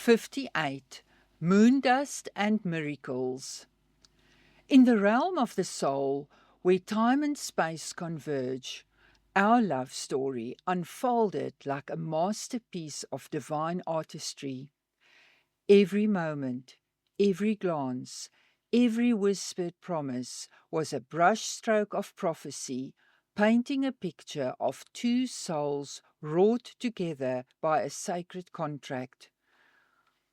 58. Moondust and Miracles. In the realm of the soul, where time and space converge, our love story unfolded like a masterpiece of divine artistry. Every moment, every glance, every whispered promise was a brushstroke of prophecy, painting a picture of two souls wrought together by a sacred contract.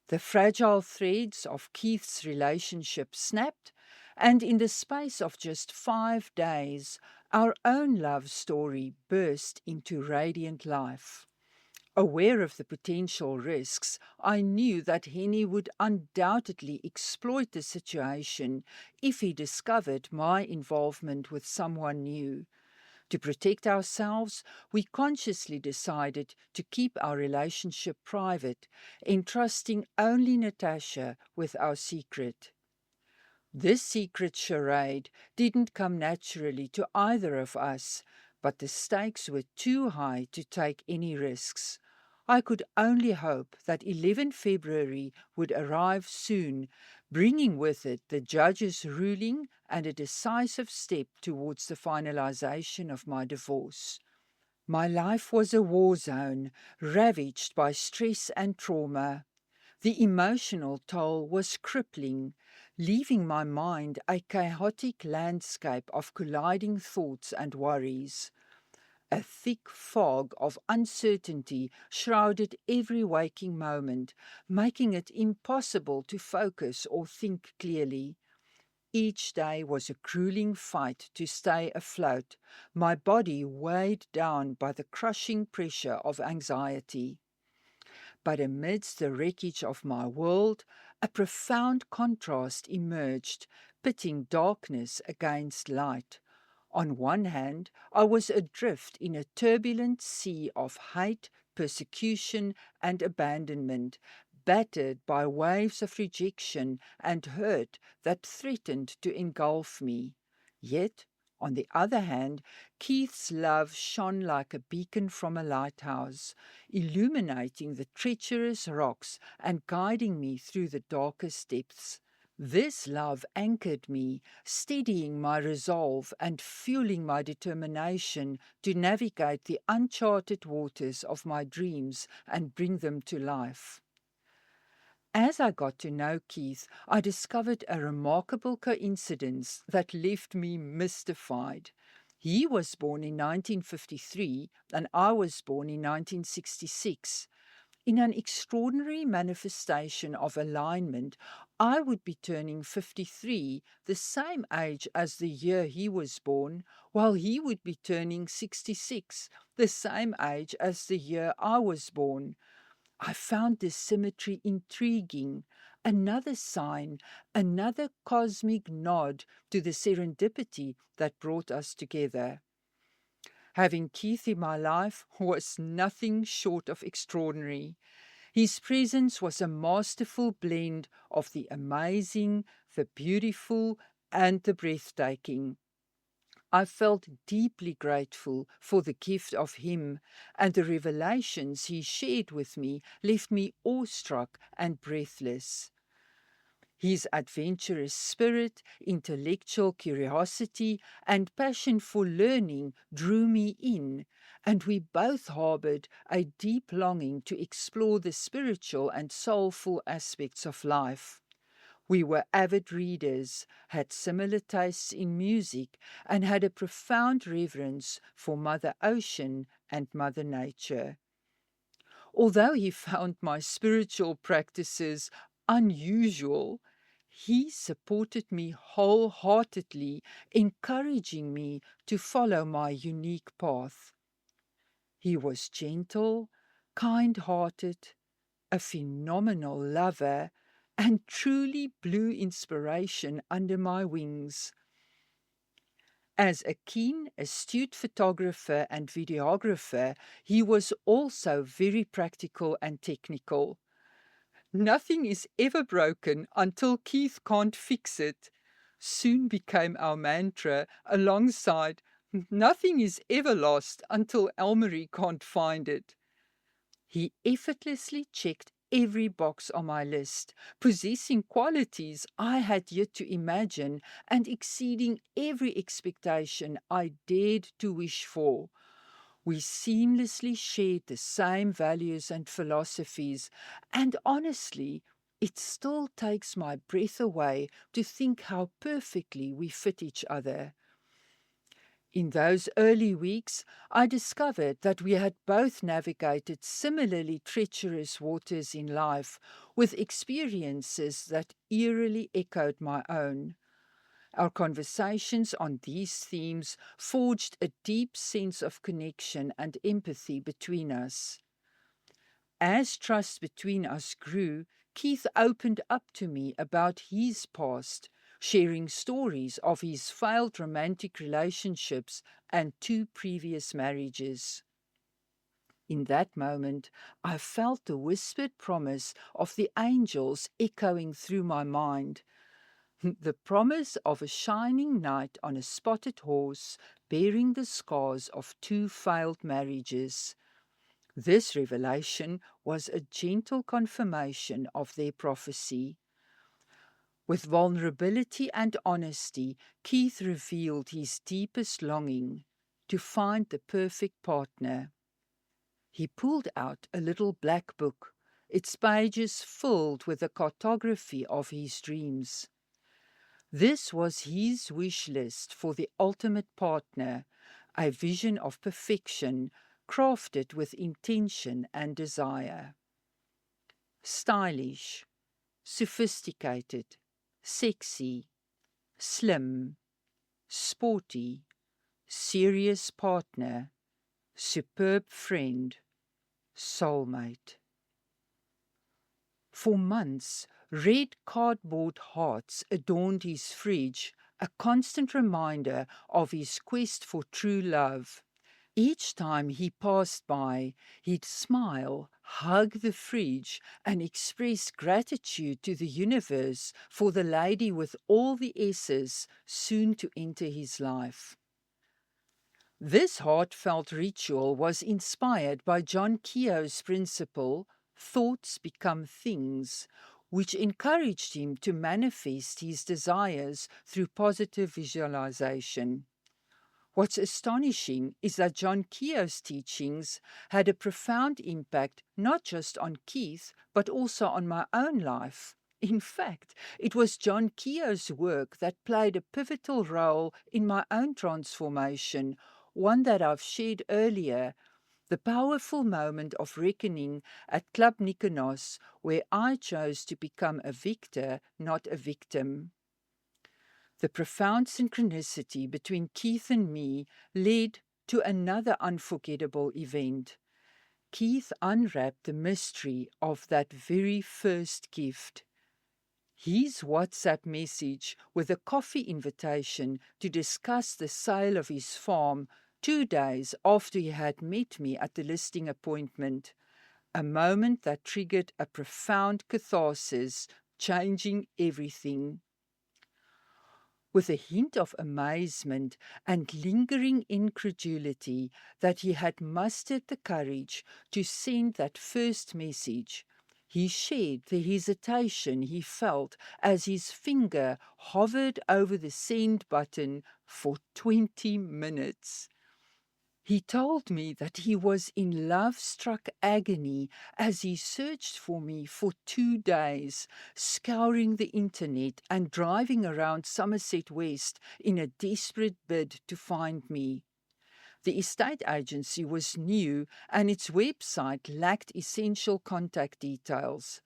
The fragile threads of Keith's relationship snapped, and in the space of just 5 days, our own love story burst into radiant life. Aware of the potential risks, I knew that Henny would undoubtedly exploit the situation if he discovered my involvement with someone new. To protect ourselves, we consciously decided to keep our relationship private, entrusting only Natasha with our secret. This secret charade didn't come naturally to either of us, but the stakes were too high to take any risks. I could only hope that 11 February would arrive soon, bringing with it the judge's ruling and a decisive step towards the finalization of my divorce. My life was a war zone, ravaged by stress and trauma. The emotional toll was crippling, leaving my mind a chaotic landscape of colliding thoughts and worries. A thick fog of uncertainty shrouded every waking moment, making it impossible to focus or think clearly. Each day was a grueling fight to stay afloat, my body weighed down by the crushing pressure of anxiety. But amidst the wreckage of my world, a profound contrast emerged, pitting darkness against light. On one hand, I was adrift in a turbulent sea of hate, persecution, and abandonment, battered by waves of rejection and hurt that threatened to engulf me. Yet, on the other hand, Keith's love shone like a beacon from a lighthouse, illuminating the treacherous rocks and guiding me through the darkest depths. This love anchored me, steadying my resolve and fueling my determination to navigate the uncharted waters of my dreams and bring them to life. As I got to know Keith, I discovered a remarkable coincidence that left me mystified. He was born in 1953 and I was born in 1966. In an extraordinary manifestation of alignment, I would be turning 53, the same age as the year he was born, while he would be turning 66, the same age as the year I was born. I found this symmetry intriguing, another sign, another cosmic nod to the serendipity that brought us together. Having Keith in my life was nothing short of extraordinary. His presence was a masterful blend of the amazing, the beautiful, and the breathtaking. I felt deeply grateful for the gift of him, and the revelations he shared with me left me awestruck and breathless. His adventurous spirit, intellectual curiosity, and passion for learning drew me in, and we both harbored a deep longing to explore the spiritual and soulful aspects of life. We were avid readers, had similar tastes in music, and had a profound reverence for Mother Ocean and Mother Nature. Although he found my spiritual practices unusual, he supported me wholeheartedly, encouraging me to follow my unique path. He was gentle, kind-hearted, a phenomenal lover, and truly blew inspiration under my wings. As a keen, astute photographer and videographer, he was also very practical and technical. "Nothing is ever broken until Keith can't fix it," soon became our mantra, alongside "Nothing is ever lost until Elmarie can't find it." He effortlessly checked every box on my list, possessing qualities I had yet to imagine and exceeding every expectation I dared to wish for. We seamlessly shared the same values and philosophies, and honestly, it still takes my breath away to think how perfectly we fit each other. In those early weeks, I discovered that we had both navigated similarly treacherous waters in life, with experiences that eerily echoed my own. Our conversations on these themes forged a deep sense of connection and empathy between us. As trust between us grew, Keith opened up to me about his past, sharing stories of his failed romantic relationships and 2 previous marriages. In that moment, I felt the whispered promise of the angels echoing through my mind. The promise of a shining knight on a spotted horse bearing the scars of 2 failed marriages. This revelation was a gentle confirmation of their prophecy. With vulnerability and honesty, Keith revealed his deepest longing to find the perfect partner. He pulled out a little black book, its pages filled with the cartography of his dreams. This was his wish list for the ultimate partner, a vision of perfection crafted with intention and desire. Stylish, sophisticated, sexy, slim, sporty, serious partner, superb friend, soulmate. For months, red cardboard hearts adorned his fridge, a constant reminder of his quest for true love. Each time he passed by, he'd smile, hug the fridge, and express gratitude to the universe for the lady with all the S's soon to enter his life. This heartfelt ritual was inspired by John Keogh's principle, thoughts become things, which encouraged him to manifest his desires through positive visualization. What's astonishing is that John Keogh's teachings had a profound impact not just on Keith, but also on my own life. In fact, it was John Keogh's work that played a pivotal role in my own transformation, one that I've shared earlier, the powerful moment of reckoning at Club Mykonos, where I chose to become a victor, not a victim. The profound synchronicity between Keith and me led to another unforgettable event. Keith unwrapped the mystery of that very first gift. His WhatsApp message with a coffee invitation to discuss the sale of his farm 2 days after he had met me at the listing appointment. A moment that triggered a profound catharsis, changing everything. With a hint of amazement and lingering incredulity that he had mustered the courage to send that first message, he shared the hesitation he felt as his finger hovered over the send button for 20 minutes. He told me that he was in love-struck agony as he searched for me for 2 days, scouring the internet and driving around Somerset West in a desperate bid to find me. The estate agency was new and its website lacked essential contact details.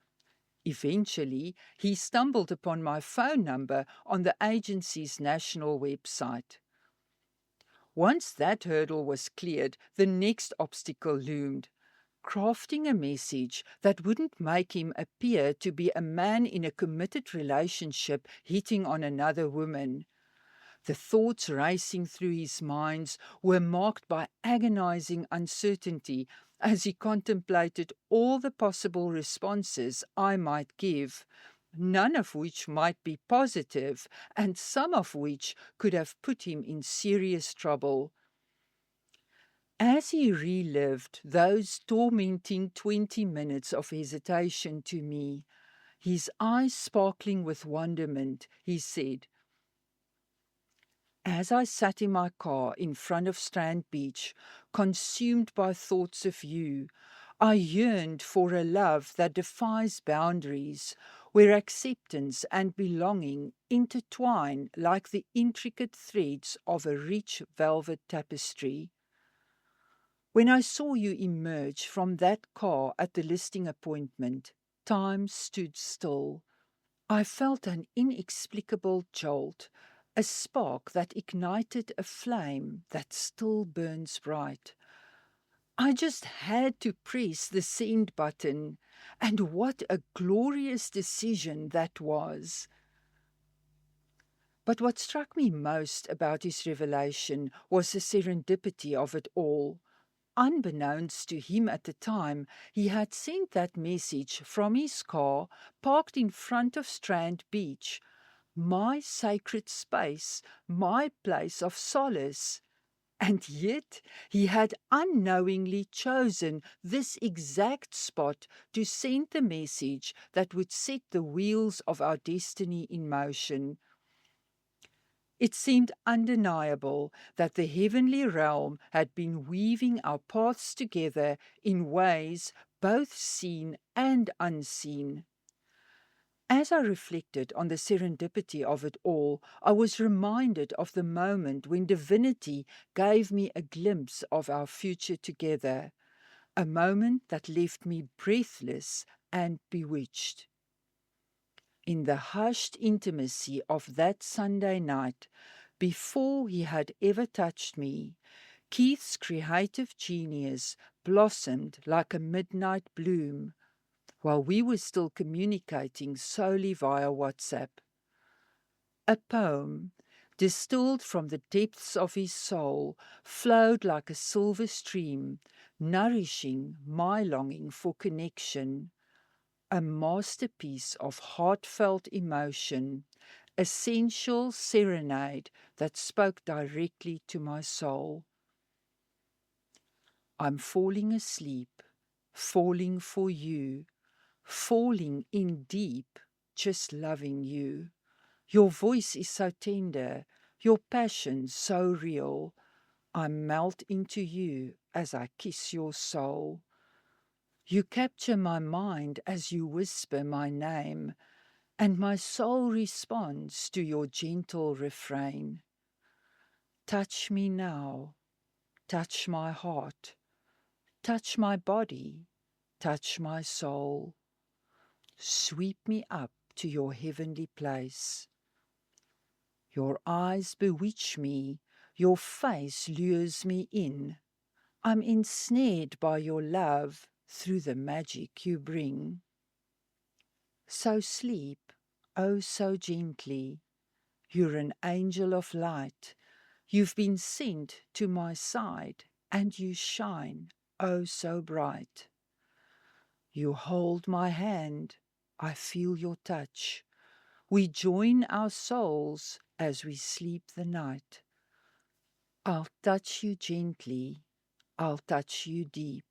Eventually, he stumbled upon my phone number on the agency's national website. Once that hurdle was cleared, the next obstacle loomed. Crafting a message that wouldn't make him appear to be a man in a committed relationship hitting on another woman. The thoughts racing through his mind were marked by agonizing uncertainty as he contemplated all the possible responses I might give, none of which might be positive, and some of which could have put him in serious trouble. As he relived those tormenting 20 minutes of hesitation to me, his eyes sparkling with wonderment, he said, as I sat in my car in front of Strand Beach, consumed by thoughts of you, I yearned for a love that defies boundaries, where acceptance and belonging intertwine like the intricate threads of a rich velvet tapestry. When I saw you emerge from that car at the listing appointment, time stood still. I felt an inexplicable jolt, a spark that ignited a flame that still burns bright. I just had to press the send button, and what a glorious decision that was. But what struck me most about his revelation was the serendipity of it all. Unbeknownst to him at the time, he had sent that message from his car parked in front of Strand Beach, my sacred space, my place of solace. And yet he had unknowingly chosen this exact spot to send the message that would set the wheels of our destiny in motion. It seemed undeniable that the heavenly realm had been weaving our paths together in ways both seen and unseen. As I reflected on the serendipity of it all, I was reminded of the moment when divinity gave me a glimpse of our future together, a moment that left me breathless and bewitched. In the hushed intimacy of that Sunday night, before he had ever touched me, Keith's creative genius blossomed like a midnight bloom, while we were still communicating solely via WhatsApp. A poem, distilled from the depths of his soul, flowed like a silver stream, nourishing my longing for connection. A masterpiece of heartfelt emotion, a sensual serenade that spoke directly to my soul. I'm falling asleep, falling for you, falling in deep, just loving you. Your voice is so tender, your passion so real. I melt into you as I kiss your soul. You capture my mind as you whisper my name, and my soul responds to your gentle refrain. Touch me now, touch my heart, touch my body, touch my soul. Sweep me up to your heavenly place. Your eyes bewitch me, your face lures me in. I'm ensnared by your love through the magic you bring. So sleep, oh so gently. You're an angel of light. You've been sent to my side, and you shine, oh so bright. You hold my hand, I feel your touch. We join our souls as we sleep the night. I'll touch you gently, I'll touch you deep,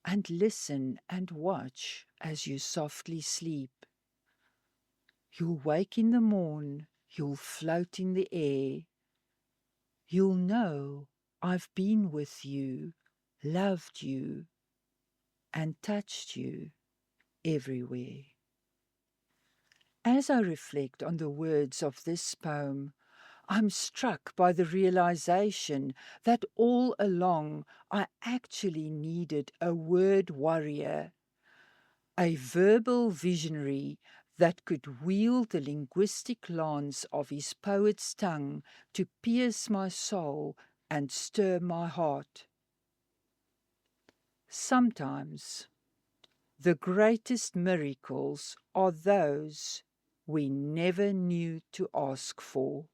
and listen and watch as you softly sleep. You'll wake in the morn, you'll float in the air. You'll know I've been with you, loved you, and touched you everywhere. As I reflect on the words of this poem, I'm struck by the realization that all along I actually needed a word warrior, a verbal visionary that could wield the linguistic lance of his poet's tongue to pierce my soul and stir my heart. Sometimes the greatest miracles are those we never knew to ask for.